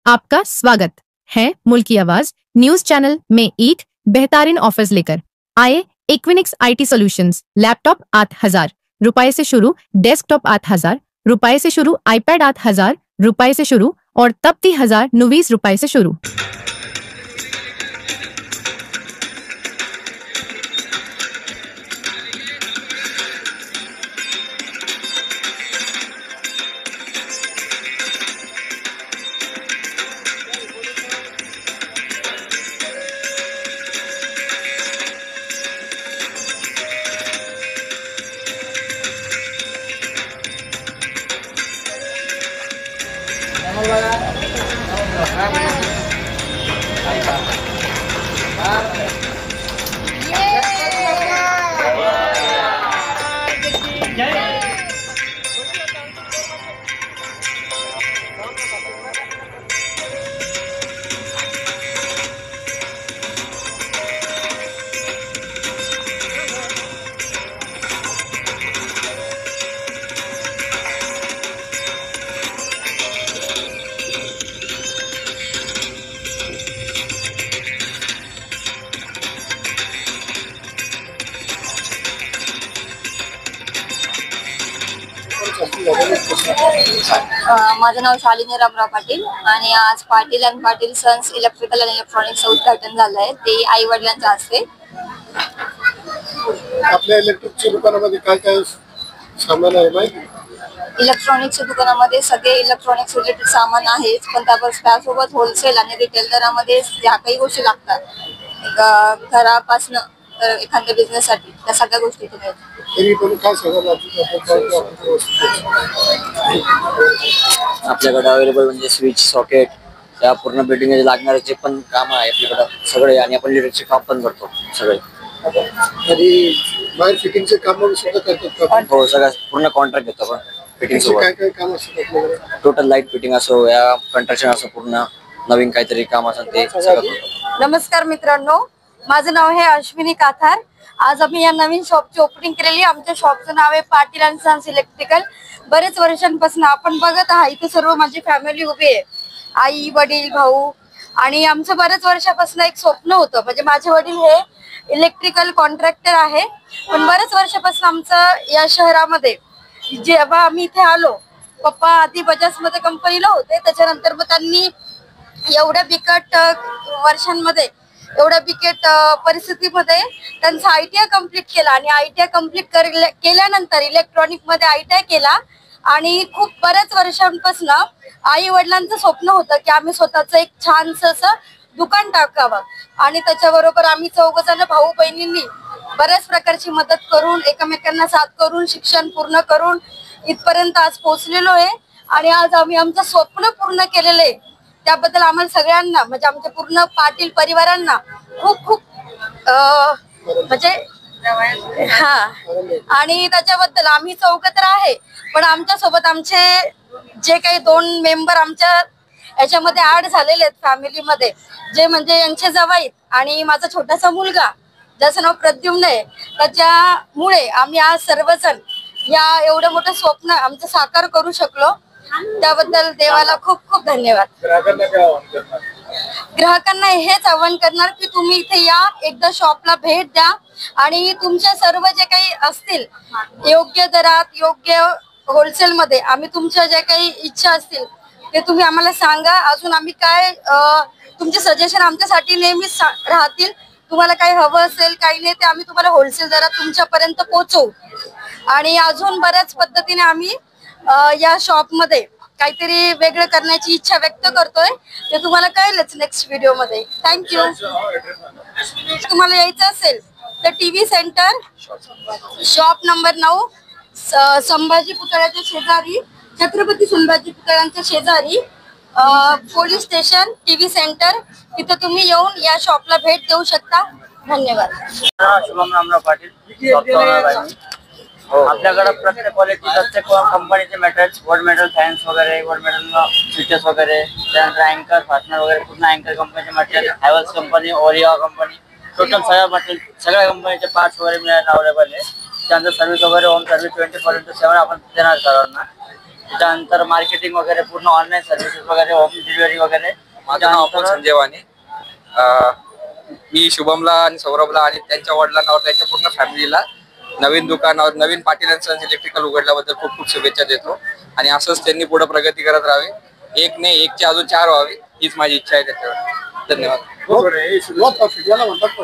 आपका स्वागत है मुल्क की आवाज न्यूज चैनल में एक बेहतरीन ऑफर्स लेकर आए। इक्विनिक्स IT सॉल्यूशंस, लैपटॉप 8,000 रुपए से शुरू, डेस्कटॉप 8,000 रुपए से शुरू, iPad 8,000 रुपए से शुरू और तब 30,090 रुपए से शुरू। माझं नाव शालिनी रामराव पाटील आणि आज Patil and Patil sons electrical and electronics उद्घाटन झालं आहे। ते आई वडिलांच्या हस्ते। आपल्या इलेक्ट्रिकच्या दुकानामध्ये काय काय सामान आहे माहिती? इलेक्ट्रॉनिक्सच्या दुकानामध्ये सगळे इलेक्ट्रॉनिक्स रिलेटेड सामान आहे, पण त्यासोबत होलसेल आणि रिटेल दरामध्ये ज्या काही गोष्टी लागतात घरापासून एखाद्या बिझनेस साठी त्या सगळ्या गोष्टी इथे मिळतात। आपल्याकडे अवेलेबल म्हणजे स्विच, सॉकेट, त्या पूर्ण बिल्डिंग मध्ये लागणारे जे पण काम आहे आपल्याकडे सगळे, आणि आपण लिडरचे काम पण करतो सगळे। बाहेर फिटिंगचे काम सुद्धा करतात? हो, सगळं पूर्ण कॉन्ट्रॅक्ट घेतो आपण फिटिंग सोबत। काय काय काम असतं आपल्याकडे? टोटल लाईट फिटिंग असो या कंस्ट्रक्शन असो, पूर्ण नवीन काहीतरी काम असेल ते सगळं करतो। नमस्कार मित्रांनो, माझं नाव आहे अश्विनी काथार। आज आम्ही या नवीन शॉपची ओपनिंग केलेली। आमच्या शॉपचं नाव आहे पाटील अँड सन्स इलेक्ट्रिकल। बरेच वर्षांपासून आपण बघत आहात इथे सर्व माझी फॅमिली उभी आहे, आई वडील भाऊ, आणि आमचं बरेच वर्षापासून एक स्वप्न होतं, म्हणजे माझे वडील हे इलेक्ट्रिकल कॉन्ट्रॅक्टर आहे, पण बरेच वर्षापासून आमचं या शहरामध्ये जेव्हा आम्ही इथे आलो, पप्पा आधी बजाज मध्ये कंपनीला होते, त्याच्यानंतर मग त्यांनी एवढ्या बिकट वर्षांमध्ये एवढ्या बिकट परिस्थितीमध्ये त्यांचा ITI कम्प्लीट केला आणि ITI कम्प्लीट केल्यानंतर इलेक्ट्रॉनिक मध्ये ITI केला आणि खूप बऱ्याच वर्षांपासून आई वडिलांचं स्वप्न होतं की आम्ही स्वतःचं एक छानसं असं दुकान टाकावं, आणि त्याच्याबरोबर आम्ही चौघजण भाऊ बहिणींनी बऱ्याच प्रकारची मदत करून एकमेकांना साथ करून शिक्षण पूर्ण करून इथपर्यंत आज पोहोचलेलो आहे। आणि आज आम्ही आमचं स्वप्न पूर्ण केलेलं आहे, त्याबद्दल आम्हाला सगळ्यांना म्हणजे आमच्या पूर्ण पाटील परिवारांना खूप खूप म्हणजे आणि त्याच्याबद्दल आम्ही चौघ तर आहे, पण आमच्या सोबत आमचे जे काही 2 मेंबर आमच्या याच्यामध्ये ऍड झालेले आहेत फॅमिलीमध्ये, जे म्हणजे यांचे जावई आणि माझा छोटासा मुलगा ज्याचं नाव प्रद्युम्न आहे, त्याच्यामुळे आम्ही आज सर्वजण या एवढं मोठं स्वप्न आमचं साकार करू शकलो, त्याबद्दल देवाला खूप खूप धन्यवाद। ग्राहकांना हेच आवाहन करणार की तुम्ही इथे या, एकदा शॉपला भेट द्या आणि तुमच्या सर्व जे काही असतील योग्य दरात योग्य होलसेल मध्ये आम्ही तुमच्या ज्या काही इच्छा असतील ते तुम्ही आम्हाला सांगा। अजून आम्ही काय तुमचे सजेशन आमच्यासाठी नेहमीच राहतील। तुम्हाला काही हवं असेल काही नाही ते आम्ही तुम्हाला होलसेल दरात तुमच्यापर्यंत पोहोचवू, आणि अजून बऱ्याच पद्धतीने आम्ही या शॉप मध्ये काहीतरी वेगळं करण्याची इच्छा व्यक्त करतोय, ते तुम्हाला कळेलच नेक्स्ट व्हिडिओ मध्ये। थँक्यू। तुम्हाला यायचं असेल तर TV centre shop number 9, Sambhaji पुतळ्याच्या शेजारी, छत्रपती संभाजी पुतळ्यांच्या शेजारी पोलीस स्टेशन TV सेंटर, तिथे तुम्ही येऊन या शॉपला भेट देऊ शकता। धन्यवाद। शुभम रामराव पाटील। आपल्याकडे प्रत्येक क्वालिटी प्रत्येक कंपनीचे मेटल्स, वर्ड मेटल फॅन्स वगैरे, वर्ड मेटल स्विचेस वगैरे, त्यानंतर अँकर फास्टनर वगैरे, पूर्ण अँकर कंपनीचे मटेरियल, हॅवेल्स कंपनी, ओरिया कंपनी, टोटल सगळ्या मटेरियल सगळ्या कंपनीचे पार्ट्स वगैरे मिळायला अवेलेबल आहे। त्यानंतर सर्व्हिस वगैरे होम सर्व्हिस 24/7 आपण देणार सर्वांना। त्याच्यानंतर मार्केटिंग वगैरे पूर्ण ऑनलाईन सर्व्हिसेस वगैरे होम डिलिव्हरी वगैरे. माझं नाव अमोल संजय वाणी. मी शुभमला आणि सौरभला आणि त्यांच्या वडिलांना और त्यांच्या पूर्ण फॅमिलीला नवीन दुकानावर नवीन पाटील अँड सन्स इलेक्ट्रिकल उघडल्याबद्दल खूप खूप शुभेच्छा देतो. आणि असंच त्यांनी पुढे प्रगती करत राहावी. एक नाही, एकचे अजून 4 व्हावे हीच माझी इच्छा आहे. त्याच्यावर धन्यवाद. बहुत प्रॉफिट याला म्हणतात पण